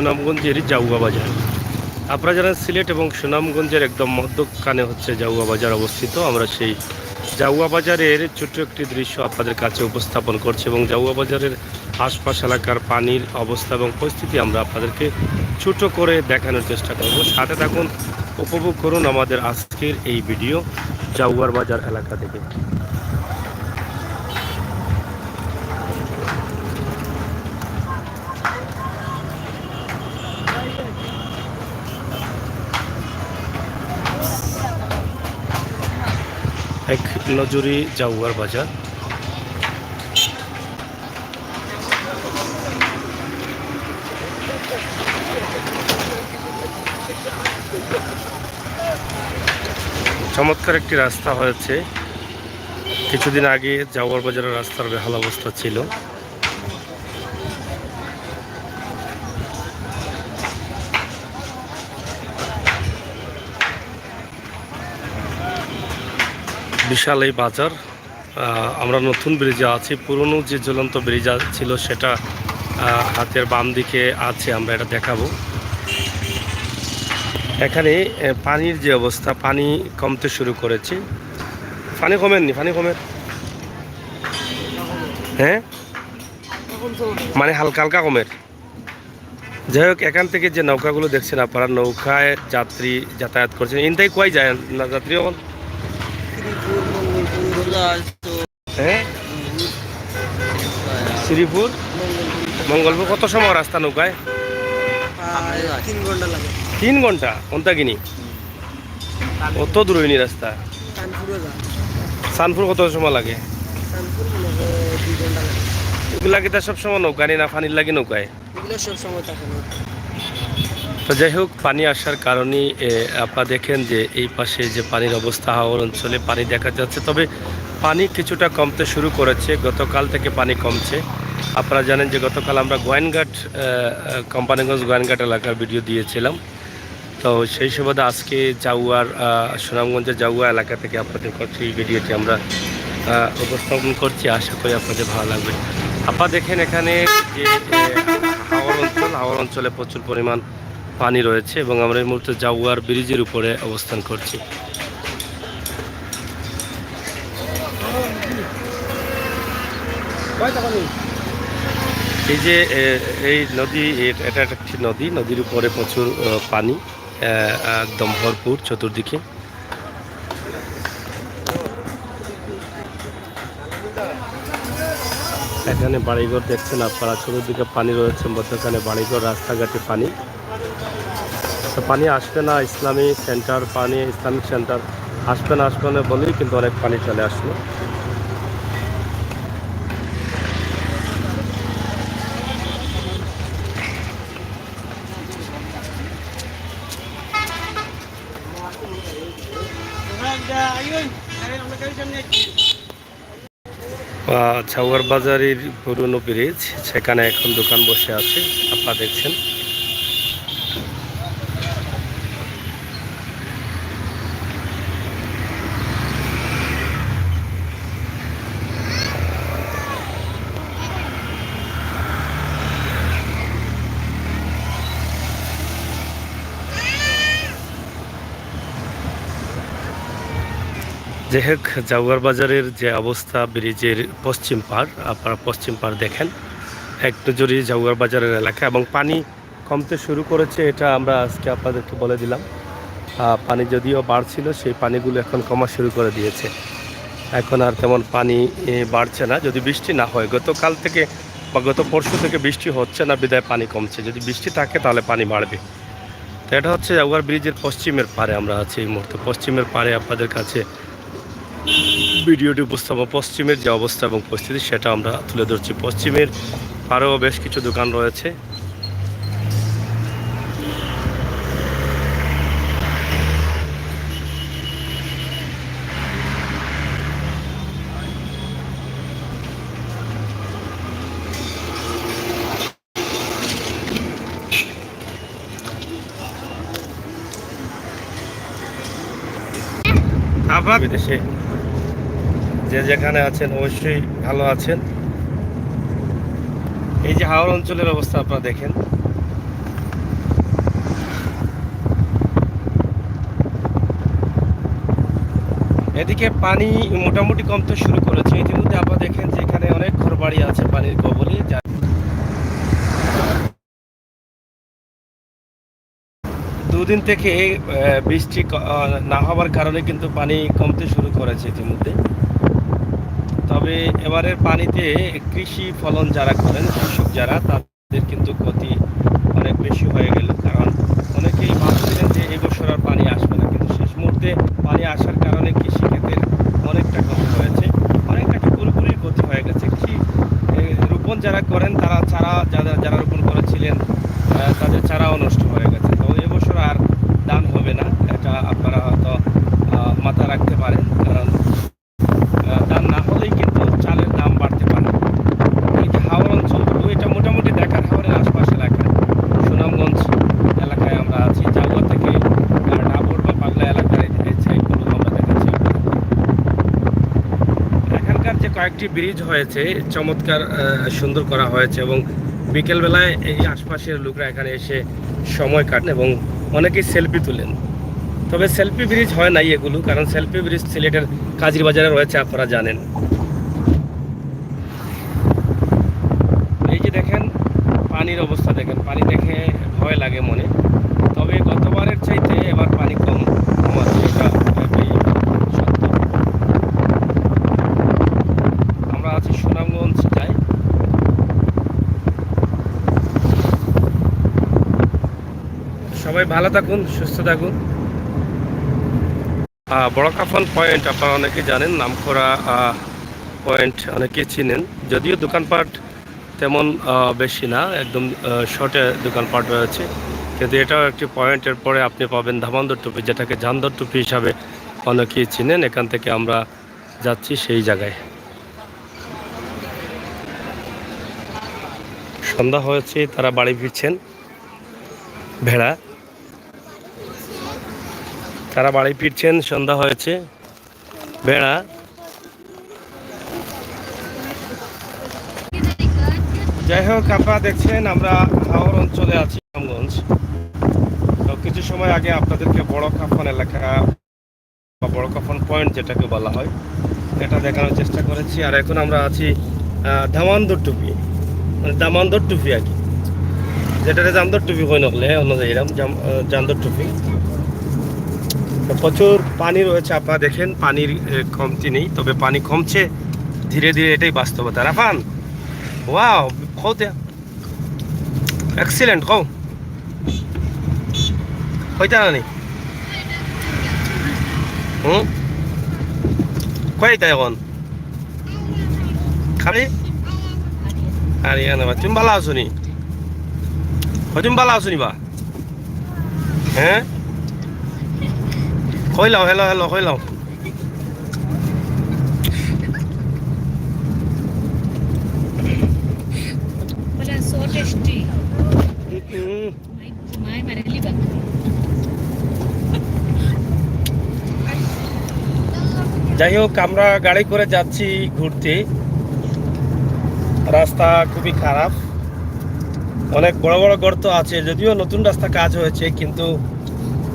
সুনামগঞ্জের জাউয়া বাজার। আপনারা জানেন সিলেট এবং সুনামগঞ্জের একদম মধ্যখানে হচ্ছে জাউয়া বাজার অবস্থিত। আমরা সেই জাউয়া বাজারের ছোট্ট একটি দৃশ্য আপনাদের কাছে উপস্থাপন করছি এবং জাউয়া বাজারের আশপাশ এলাকার পানির অবস্থা এবং পরিস্থিতি আমরা আপনাদেরকে ছোট করে দেখানোর চেষ্টা করব। সাথে থাকুন, উপভোগ করুন আমাদের আজকের এই ভিডিও জাউয়ার বাজার এলাকা থেকে। এক নজরে জাউয়ার বাজার। চমৎকার একটি রাস্তা হয়েছে। কিছুদিন আগে জাউয়ার বাজারের রাস্তার বেহাল অবস্থা ছিল। বিশাল এই বাজার। আমরা নতুন ব্রিজে আছি। পুরনো যে ঝুলন্ত ব্রিজ ছিল সেটা হাতের বাম দিকে আছে, আমরা এটা দেখাবো। এখানে পানির যে অবস্থা, পানি কমতে শুরু করেছে। পানি কমেননি? পানি কমেন, হ্যাঁ, মানে হালকা হালকা কমের। যাই হোক, এখান থেকে যে নৌকাগুলো দেখছেন আপনারা, নৌকায় যাত্রী যাতায়াত করছেন। ইনতাই কয় যায় না যাত্রী এখন? হ্যাঁ, শ্রীপুর মঙ্গলপুর। কত সময় রাস্তা নৌকায়? 3 ঘন্টা। কোনটা কিনি অত দূর হয়নি রাস্তা। সানপুর কত সময় লাগে? এগুলা কি সব সময় নৌকা নি না পানির লাগে নৌকায়? তো যাই হোক, পানি আসার কারণে আপনারা দেখেন যে এই পাশে যে পানির অবস্থা, হাওর অঞ্চলে পানি দেখা যাচ্ছে। তবে পানি কিছুটা কমতে শুরু করেছে। গতকাল থেকে পানি কমছে। আপনারা জানেন যে গতকাল আমরা গোয়েনঘাট, কোম্পানিগঞ্জ গোয়েনঘাট এলাকার ভিডিও দিয়েছিলাম। তো সেই সুবাদে আজকে জাউয়ার, সুনামগঞ্জের জাউয়া এলাকা থেকে আপনাদের কাছে এই ভিডিওটি আমরা উপস্থাপন করছি। আশা করি আপনাদের ভালো লাগবে। আপনারা দেখেন এখানে যে হাওর অঞ্চলে প্রচুর পরিমাণ পানি রয়েছে এবং আমরা এই মুহূর্তে জাউয়ার ব্রিজের উপরে অবস্থান করছি। এই যে এই নদী, এটা একটি নদী। নদীর উপরে প্রচুর পানি, একদম ভরপুর চতুর্দিকে। এখানে বাড়িঘর দেখছেন আপনারা, চতুর্দিকে পানি রয়েছে, মধ্যখানে বাড়িঘর, রাস্তাঘাটে পানি। তো পানি আসবে না, ইসলামী সেন্টার, পানি ইসলামিক সেন্টার আসবে না বলেই কিন্তু অনেক পানি চলে আসলো। জাউয়ার বাজারের পুরনো ব্রিজ, সেখানে এখন দোকান বসে আছে, আপনারা দেখছেন। যাই হোক, জাউয়ার বাজারের যে অবস্থা, ব্রিজের পশ্চিম পাড়, আপনারা পশ্চিম পাড় দেখেন এক নজরে জাউয়ার বাজারের এলাকা, এবং পানি কমতে শুরু করেছে। এটা আমরা আজকে আপনাদেরকে বলে দিলাম। পানি যদিও বাড়ছিল, সেই পানিগুলো এখন কমা শুরু করে দিয়েছে। এখন আর তেমন পানি বাড়ছে না, যদি বৃষ্টি না হয়। গতকাল থেকে বা গত পরশু থেকে বৃষ্টি হচ্ছে না, বিদায় পানি কমছে। যদি বৃষ্টি থাকে তাহলে পানি বাড়বে। তো এটা হচ্ছে জাউয়ার ব্রিজের পশ্চিমের পাড়ে আমরা আছি এই মুহূর্তে। পশ্চিমের পাড়ে আপনাদের কাছে ভিডিওটি উপস্থাপন, পশ্চিমের যে অবস্থা এবং পরিস্থিতি সেটা আমরা তুলে ধরছি। পশ্চিমের আরও বেশ কিছু দোকান রয়েছে। বিদেশে যে যেখানে আছেন অবশ্যই ভালো আছেন। এই যে হাওর অঞ্চলের অবস্থা আপনারা দেখেন। এদিকে পানি মোটামুটি কমতে শুরু করেছে। ইতিমধ্যে আপনারা দেখেন যে এখানে অনেক ঘরবাড়ি আছে পানির কবলে। দুদিন থেকে বৃষ্টি না হওয়ার কারণে কিন্তু পানি কমতে শুরু করেছে ইতিমধ্যে। তবে এবারের পানিতে কৃষি ফলন যারা করেন, কৃষক যারা, তাদের কিন্তু ক্ষতি অনেক বেশি হয়ে গেল। কারণ অনেকেই ভাবছিলেন যে এই বছর আর পানি আসবে না, কিন্তু শেষ মুহূর্তে পানি আসার কারণে কৃষিক্ষেত্রের অনেকটা ক্ষতি হয়েছে, অনেকটা কি পুরোপুরি ক্ষতি হয়ে গেছে। কৃষি রোপণ যারা করেন, তারা চারা যারা রোপণ করেছিলেন তাদের চারাও নষ্ট হয়ে গেছে। তো এবছর আর ধান হবে না, এটা আপনারা হয়তো মাথায় রাখতে পারেন। কারণ ধান না হলেই কিন্তু চালের দাম বাড়তে পারে। এই যে হাওড় অঞ্চলগুলো, এটা মোটামুটি দেখার হাওড়ের আশপাশ এলাকা, সুনামগঞ্জ এলাকায় আমরা আছি। জাউয়া থেকে ডাবর বা পাগলা এলাকার এই সাইডগুলো আমরা দেখাচ্ছি। এখানকার যে কয়েকটি ব্রিজ হয়েছে চমৎকার সুন্দর করা হয়েছে, এবং বিকেলবেলায় এই আশপাশের লোকরা এখানে এসে সময় কাটেন এবং অনেকেই সেলফি তুলেন। তবে সেলফি ব্রিজ হয় নাই এগুলো, কারণ সেলফি ব্রিজ সিলেটের কাজির বাজারে রয়েছে, আপনারা জানেন। এই যে দেখেন পানির অবস্থা, দেখেন পানি দেখে ভয় লাগে মনে। তবে গতবারের চাইতে এবার পানি কম আছে, এটা সত্য। আমরা আছি সুনামগঞ্জ যাই। সবাই ভালো থাকুন, সুস্থ থাকুন। বড় কাফন পয়েন্ট আপনারা অনেকে জানেন, নামকরা পয়েন্ট অনেকে চিনেন। যদিও দোকানপাট তেমন বেশি না, একদম শর্টে দোকানপাট রয়েছে, কিন্তু এটাও একটি পয়েন্টের পরে আপনি পাবেন ধামান্দর টুপি, যেটাকে জান্দর টুপি হিসাবে অনেকেই চিনেন। এখান থেকে আমরা যাচ্ছি সেই জায়গায়। সন্ধ্যা হয়েছে, তারা বাড়ি ফিরছেন। ভেড়া তারা বাড়ি ফিরছেন, সন্ধ্যা হয়েছে। ভেড়া যাই হোক, আপনারা দেখছেন আমরা হাওড় অঞ্চলে আছি, রামগঞ্জ। তো কিছু সময় আগে আপনাদেরকে বড় কাফন এলাকা বা বড় কাফন পয়েন্ট যেটাকে বলা হয়, এটা দেখানোর চেষ্টা করেছি। আর এখন আমরা আছি ধামান্দর টুপি, মানে দামান্দর টুপি আর কি, যেটা জান্দর টুপি হয় নকলে অন্য এরকম জান্দর টুপি। প্রচুর পানি রয়েছে, আপনারা দেখেন পানির কমতি নেই, তবে পানি কমছে ধীরে ধীরে, এটাই বাস্তবতা। রাফান ওয়াও, খাও তে এক্সিলেন্ট, খাও হইতা না নি কয়টা এখন খালি আরে না, তুমি ভালো আছো নি? তুমি ভালো আছো নি বা? হ্যাঁ, কইলাও হেলো হেলো কইলাও। So tasty. My really bad. যাই হোক, আমরা গাড়ি করে যাচ্ছি ঘুরতে। রাস্তা খুবই খারাপ, অনেক বড় বড় গর্ত আছে। যদিও নতুন রাস্তা কাজ হয়েছে, কিন্তু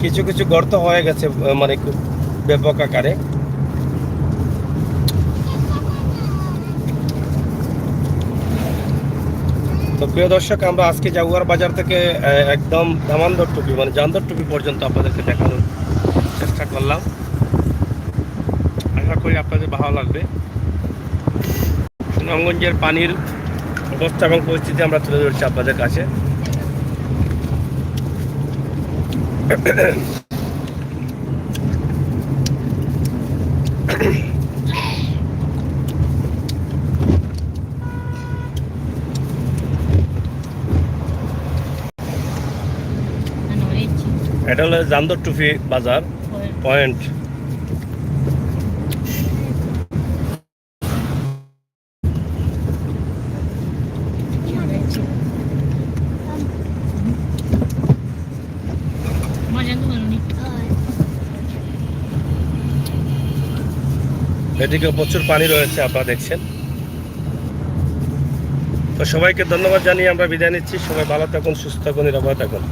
কিছু কিছু গর্ত হয়ে গেছে, মানে খুব ব্যাপক আকারে। তো প্রিয় দর্শক, আমরা আজকে জাগুয়ার বাজার থেকে একদম ধামান্দর টুপি মানে জান্দর টুপি পর্যন্ত আপনাদেরকে দেখানোর চেষ্টা করলাম। আশা করি আপনাদের ভালো লাগবে। সুনামগঞ্জের পানির অবস্থা এবং পরিস্থিতি আমরা তুলে ধরছি আপনাদের কাছে। এটা হলো জান্দর টুপি বাজার পয়েন্ট। এদিকে প্রচুর পানি রয়েছে, আপনারা দেখছেন। তো সবাইকে ধন্যবাদ জানিয়ে আমরা বিদায় নিচ্ছি। সবাই ভালো থাকুন, সুস্থ থাকুন, নিরাপদে থাকুন।